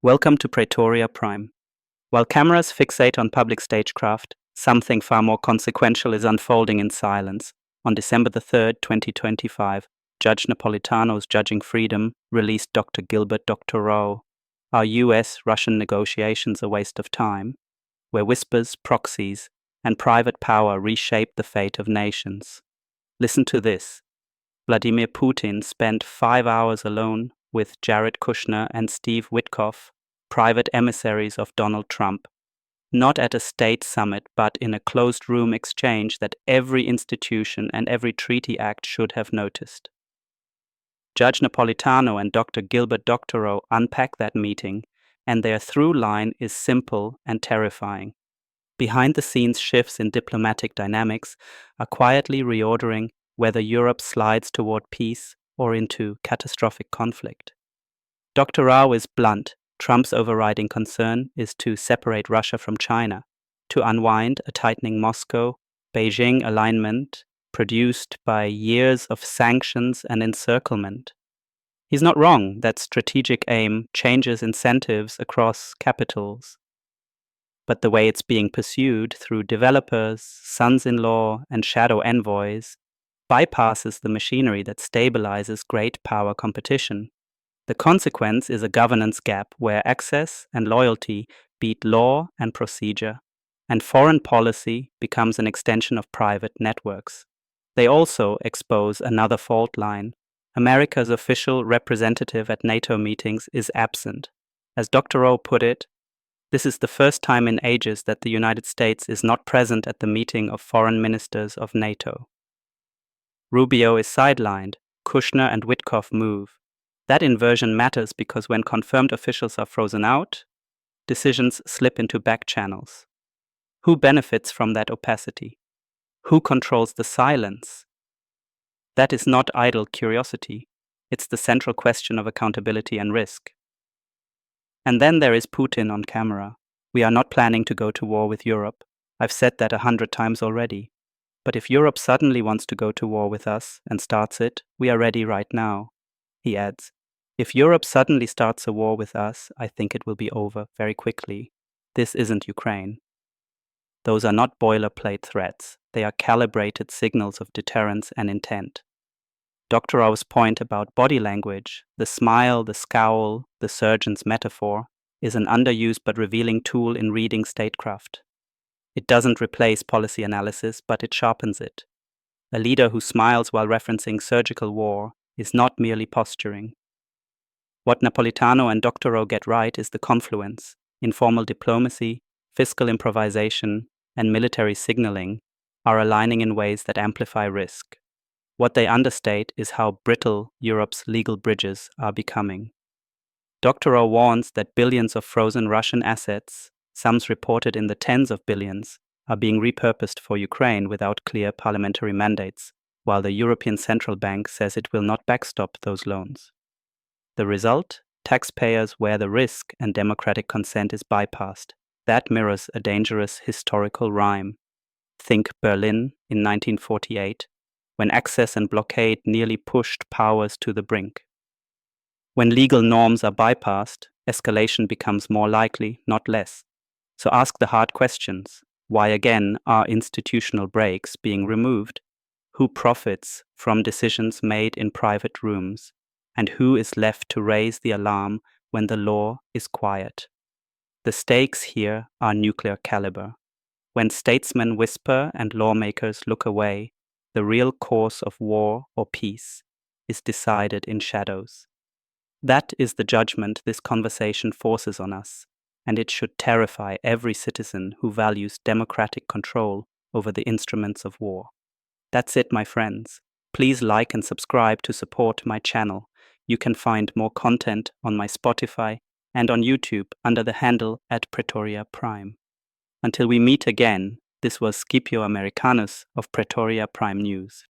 Welcome to Praetoria Prime. While cameras fixate on public stagecraft, something far more consequential is unfolding in silence. On December the 3rd, 2025, Judge Napolitano's Judging Freedom released Dr. Gilbert Dr. Rao. Are US-Russian negotiations a waste of time? Where whispers, proxies, and private power reshape the fate of nations. Listen to this. Vladimir Putin spent 5 hours alone with Jared Kushner and Steve Witkoff, private emissaries of Donald Trump, not at a state summit but in a closed-room exchange that every institution and every treaty act should have noticed. Judge Napolitano and Dr. Gilbert Doctorow unpack that meeting, and their through line is simple and terrifying. Behind-the-scenes shifts in diplomatic dynamics are quietly reordering whether Europe slides toward peace or into catastrophic conflict. Dr. Rao is blunt. Trump's overriding concern is to separate Russia from China, to unwind a tightening Moscow-Beijing alignment produced by years of sanctions and encirclement. He's not wrong that strategic aim changes incentives across capitals, but the way it's being pursued through developers, sons-in-law, and shadow envoys bypasses the machinery that stabilizes great power competition. The consequence is a governance gap where access and loyalty beat law and procedure, and foreign policy becomes an extension of private networks. They also expose another fault line. America's official representative at NATO meetings is absent. As Dr. Rowe put it, this is the first time in ages that the United States is not present at the meeting of foreign ministers of NATO. Rubio is sidelined, Kushner and Witkoff move. That inversion matters because when confirmed officials are frozen out, decisions slip into back channels. Who benefits from that opacity? Who controls the silence? That is not idle curiosity. It's the central question of accountability and risk. And then there is Putin on camera. We are not planning to go to war with Europe. I've said that 100 times already. But if Europe suddenly wants to go to war with us and starts it, we are ready right now. He adds, if Europe suddenly starts a war with us, I think it will be over very quickly. This isn't Ukraine. Those are not boilerplate threats. They are calibrated signals of deterrence and intent. Dr. Rao's point about body language, the smile, the scowl, the surgeon's metaphor, is an underused but revealing tool in reading statecraft. It doesn't replace policy analysis, but it sharpens it. A leader who smiles while referencing surgical war is not merely posturing. What Napolitano and Dr. Rowe get right is the confluence. Informal diplomacy, fiscal improvisation, and military signaling are aligning in ways that amplify risk. What they understate is how brittle Europe's legal bridges are becoming. Dr. Rowe warns that billions of frozen Russian assets, sums reported in the tens of billions, are being repurposed for Ukraine without clear parliamentary mandates, while the European Central Bank says it will not backstop those loans. The result? Taxpayers wear the risk and democratic consent is bypassed. That mirrors a dangerous historical rhyme. Think Berlin in 1948, when access and blockade nearly pushed powers to the brink. When legal norms are bypassed, escalation becomes more likely, not less. So ask the hard questions. Why again are institutional breaks being removed? Who profits from decisions made in private rooms? And who is left to raise the alarm when the law is quiet? The stakes here are nuclear caliber. When statesmen whisper and lawmakers look away, the real course of war or peace is decided in shadows. That is the judgment this conversation forces on us, and it should terrify every citizen who values democratic control over the instruments of war. That's it, my friends. Please like and subscribe to support my channel. You can find more content on my Spotify and on YouTube under the handle @Praetoria Prime. Until we meet again, this was Scipio Americanus of Praetoria Prime News.